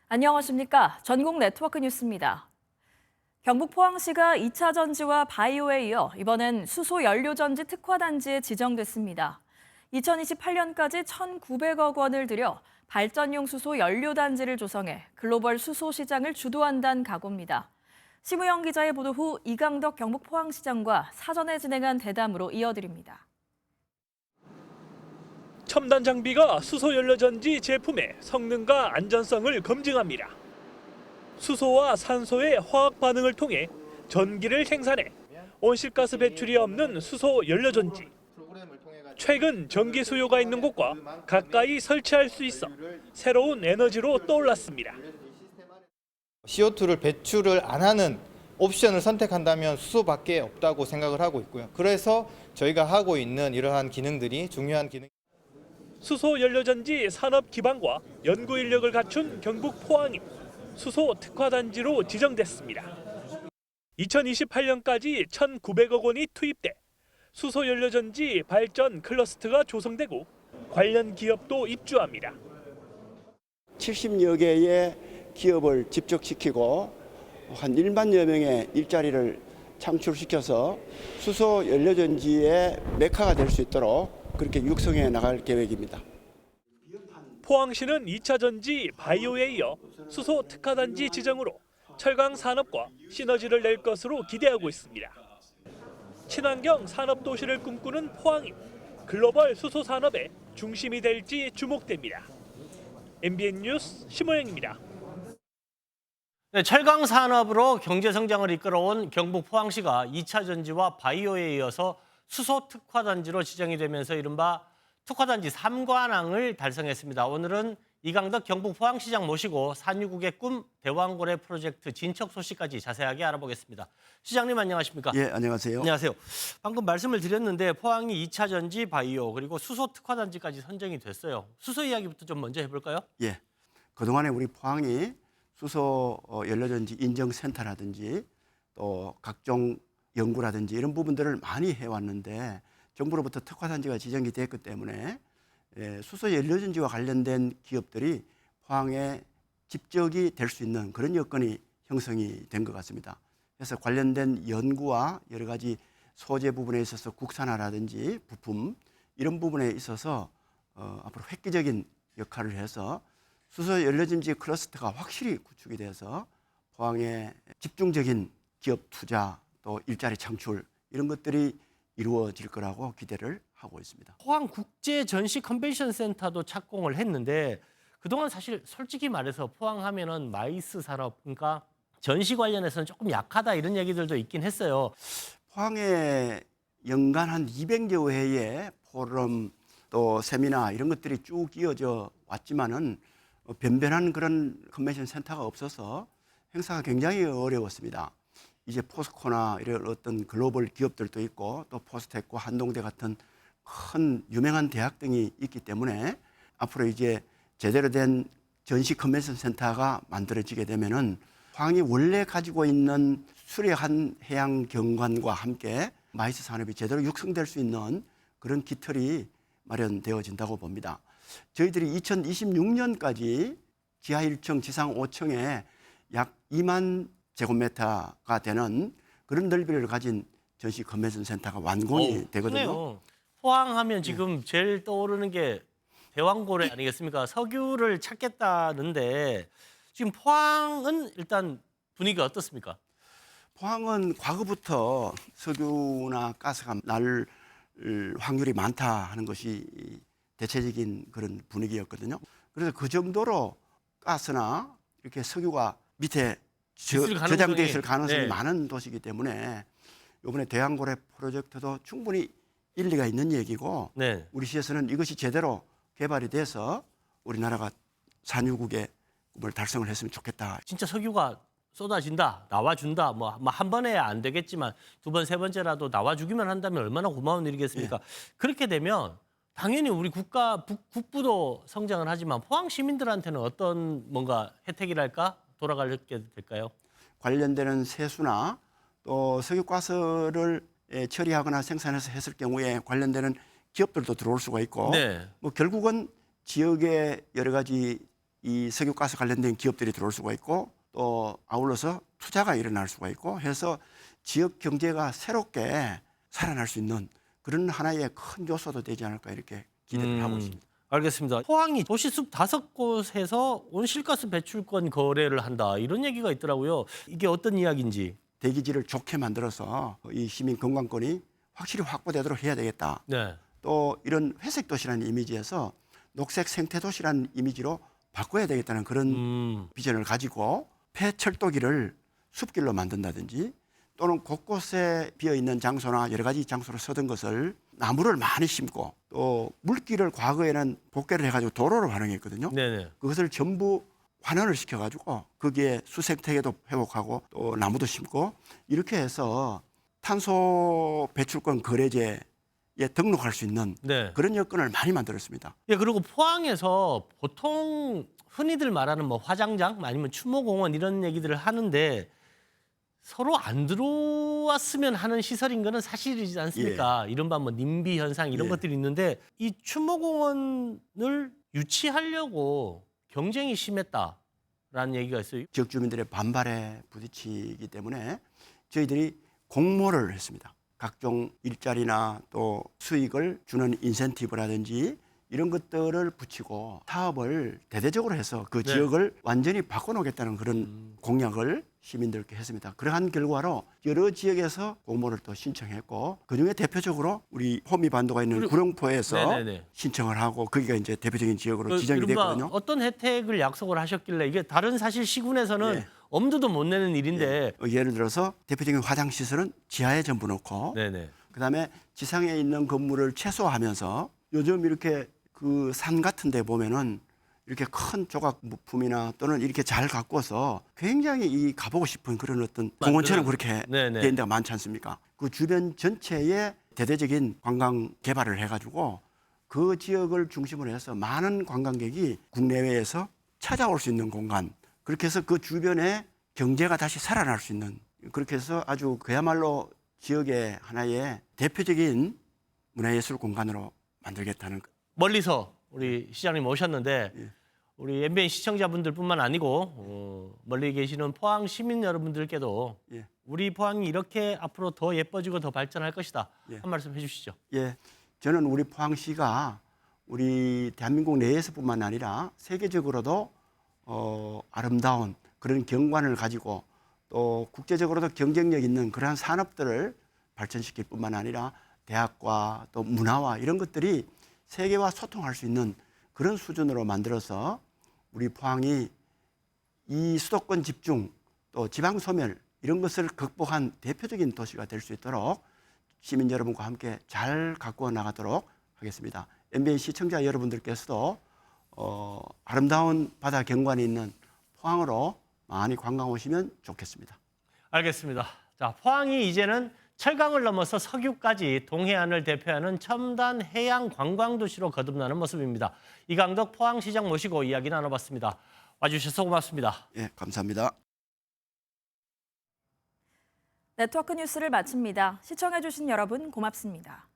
안녕하십니까. 전국 네트워크 뉴스입니다. 경북 포항시가 2차 전지와 바이오에 이어 이번엔 수소 연료전지 특화단지에 지정됐습니다. 2028년까지 1,900억 원을 들여 발전용 수소 연료단지를 조성해 글로벌 수소 시장을 주도한다는 각오입니다. 심우영 기자의 보도 후 이강덕 경북 포항시장과 사전에 진행한 대담으로 이어드립니다. 첨단 장비가 수소 연료전지 제품의 성능과 안전성을 검증합니다. 수소와 산소의 화학 반응을 통해 전기를 생산해 온실가스 배출이 없는 수소 연료전지. 최근 전기 수요가 있는 곳과 가까이 설치할 수 있어 새로운 에너지로 떠올랐습니다. CO2를 배출을 안 하는 옵션을 선택한다면 수소밖에 없다고 생각을 하고 있고요. 그래서 저희가 하고 있는 이러한 기능들이 중요한 기능. 수소 연료전지 산업 기반과 연구 인력을 갖춘 경북 포항이 수소 특화단지로 지정됐습니다. 2028년까지 1,900억 원이 투입돼 수소 연료전지 발전 클러스터가 조성되고 관련 기업도 입주합니다. 70여 개의 기업을 집적시키고 한 1만여 명의 일자리를 창출시켜서 수소 연료전지의 메카가 될 수 있도록 그렇게 육성해 나갈 계획입니다. 포항시는 2차 전지 바이오에 이어 수소 특화단지 지정으로 철강 산업과 시너지를 낼 것으로 기대하고 있습니다. 친환경 산업 도시를 꿈꾸는 포항이 글로벌 수소 산업의 중심이 될지 주목됩니다. MBN 뉴스 심호영입니다. 네, 철강 산업으로 경제 성장을 이끌어온 경북 포항시가 2차 전지와 바이오에 이어서 수소 특화단지로 지정이 되면서 이른바 특화단지 3관왕을 달성했습니다. 오늘은 이강덕 경북 포항시장 모시고 산유국의 꿈 대왕고래 프로젝트 진척 소식까지 자세하게 알아보겠습니다. 시장님 안녕하십니까? 예, 안녕하세요. 안녕하세요. 방금 말씀을 드렸는데 포항이 2차 전지 바이오 그리고 수소 특화단지까지 선정이 됐어요. 수소 이야기부터 좀 먼저 해볼까요? 예, 그동안에 우리 포항이 수소 연료전지 인증센터라든지 또 각종 연구라든지 이런 부분들을 많이 해왔는데 정부로부터 특화단지가 지정이 됐기 때문에 수소 연료전지와 관련된 기업들이 포항에 집적이 될 수 있는 그런 여건이 형성이 된 것 같습니다. 그래서 관련된 연구와 여러 가지 소재 부분에 있어서 국산화라든지 부품 이런 부분에 있어서 앞으로 획기적인 역할을 해서 수소 연료전지 클러스터가 확실히 구축이 돼서 포항에 집중적인 기업 투자 또 일자리 창출 이런 것들이 이루어질 거라고 기대를 하고 있습니다. 포항 국제 전시 컨벤션 센터도 착공을 했는데 그동안 사실 솔직히 말해서 포항하면은 마이스 산업 그러니까 전시 관련해서는 조금 약하다 이런 얘기들도 있긴 했어요. 포항에 연간 한 200여 회의 포럼 또 세미나 이런 것들이 쭉 이어져 왔지만은 변변한 그런 컨벤션 센터가 없어서 행사가 굉장히 어려웠습니다. 이제 포스코나 이런 어떤 글로벌 기업들도 있고 또 포스텍과 한동대 같은 큰 유명한 대학 등이 있기 때문에 앞으로 이제 제대로 된 전시 컨벤션 센터가 만들어지게 되면은 포항이 원래 가지고 있는 수려한 해양 경관과 함께 마이스 산업이 제대로 육성될 수 있는 그런 기틀이 마련되어진다고 봅니다. 저희들이 2026년까지 지하 1층, 지상 5층에 약 2만 제곱미터가 되는 그런 넓이를 가진 전시 컨벤션 센터가 완공이 되거든요. 크네요. 포항하면 지금 제일 떠오르는 게 대왕고래 아니겠습니까? 석유를 찾겠다는데 지금 포항은 일단 분위기가 어떻습니까? 포항은 과거부터 석유나 가스가 날 확률이 많다 하는 것이 대체적인 그런 분위기였거든요. 그래서 그 정도로 가스나 이렇게 석유가 밑에 저장돼 있을 가능성이 네. 많은 도시이기 때문에 이번에 대왕고래 프로젝트도 충분히 일리가 있는 얘기고 네. 우리 시에서는 이것이 제대로 개발이 돼서 우리나라가 산유국의 꿈을 달성을 했으면 좋겠다. 진짜 석유가 쏟아진다, 나와준다. 뭐 한 번에 안 되겠지만 두 번, 세 번째라도 나와주기만 한다면 얼마나 고마운 일이겠습니까? 그렇게 되면 당연히 우리 국부도 성장을 하지만 포항 시민들한테는 어떤 뭔가 혜택이랄까 돌아가게 될까요? 관련되는 세수나 또 석유가스를 처리하거나 생산해서 했을 경우에 관련되는 기업들도 들어올 수가 있고 네. 뭐 결국은 지역의 여러 가지 이 석유가스 관련된 기업들이 들어올 수가 있고 또 아울러서 투자가 일어날 수가 있고 해서 지역 경제가 새롭게 살아날 수 있는 그런 하나의 큰 요소도 되지 않을까 이렇게 기대를 하고 있습니다. 알겠습니다. 포항이 도시숲 5곳에서 온실가스 배출권 거래를 한다 이런 얘기가 있더라고요. 이게 어떤 이야기인지. 대기질을 좋게 만들어서 이 시민 건강권이 확실히 확보되도록 해야 되겠다. 네. 또 이런 회색 도시라는 이미지에서 녹색 생태 도시라는 이미지로 바꿔야 되겠다는 그런 비전을 가지고 폐철도기를 숲길로 만든다든지 또는 곳곳에 비어 있는 장소나 여러 가지 장소로 서던 것을 나무를 많이 심고 또 물길을 과거에는 복개를 해가지고 도로로 활용했거든요. 네네. 그것을 전부 환원을 시켜가지고 거기에 수생태계도 회복하고 또 나무도 심고 이렇게 해서 탄소 배출권 거래제에 등록할 수 있는 네. 그런 여건을 많이 만들었습니다. 예, 그리고 포항에서 보통 흔히들 말하는 뭐 화장장 아니면 추모공원 이런 얘기들을 하는데 서로 안 들어왔으면 하는 시설인 거는 사실이지 않습니까? 이른바 뭐 님비 현상 이런 예. 것들이 있는데 이 추모공원을 유치하려고 경쟁이 심했다라는 얘기가 있어요. 지역 주민들의 반발에 부딪히기 때문에 저희들이 공모를 했습니다. 각종 일자리나 또 수익을 주는 인센티브라든지 이런 것들을 붙이고 사업을 대대적으로 해서 그 네. 지역을 완전히 바꿔놓겠다는 그런 공약을 시민들께 했습니다. 그러한 결과로 여러 지역에서 공모를 또 신청했고 그중에 대표적으로 우리 호미반도가 있는 구룡포에서 네네네. 신청을 하고 거기가 이제 대표적인 지역으로 그 지정이 이른바 됐거든요. 어떤 혜택을 약속을 하셨길래 이게 다른 사실 시군에서는 예. 엄두도 못 내는 일인데. 예를 들어서 대표적인 화장 시설은 지하에 전부 놓고 네네. 그다음에 지상에 있는 건물을 최소화하면서 요즘 이렇게 그 산 같은 데 보면은 이렇게 큰 조각 부품이나 또는 이렇게 잘 가꿔서 굉장히 이 가보고 싶은 그런 어떤 공원처럼 그렇게 네네. 된 데가 많지 않습니까? 그 주변 전체에 대대적인 관광 개발을 해가지고 그 지역을 중심으로 해서 많은 관광객이 국내외에서 찾아올 수 있는 공간 그렇게 해서 그 주변에 경제가 다시 살아날 수 있는 그렇게 해서 아주 그야말로 지역의 하나의 대표적인 문화예술 공간으로 만들겠다는 멀리서 우리 시장님 오셨는데 예. 우리 MBN 시청자분들뿐만 아니고 멀리 계시는 포항 시민 여러분들께도 예. 우리 포항이 이렇게 앞으로 더 예뻐지고 더 발전할 것이다. 예. 한 말씀 해주시죠. 예, 저는 우리 포항시가 우리 대한민국 내에서뿐만 아니라 세계적으로도 아름다운 그런 경관을 가지고 또 국제적으로도 경쟁력 있는 그러한 산업들을 발전시킬 뿐만 아니라 대학과 또 문화와 이런 것들이 세계와 소통할 수 있는 그런 수준으로 만들어서 우리 포항이 이 수도권 집중 또 지방 소멸 이런 것을 극복한 대표적인 도시가 될 수 있도록 시민 여러분과 함께 잘 가꾸어 나가도록 하겠습니다. MBN 시청자 여러분들께서도 아름다운 바다 경관이 있는 포항으로 많이 관광 오시면 좋겠습니다. 알겠습니다. 자, 포항이 이제는 철강을 넘어서 석유까지 동해안을 대표하는 첨단 해양 관광 도시로 거듭나는 모습입니다. 이강덕 포항시장 모시고 이야기 나눠봤습니다. 와주셔서 고맙습니다. 예, 감사합니다. 네트워크 뉴스를 마칩니다. 시청해주신 여러분 고맙습니다.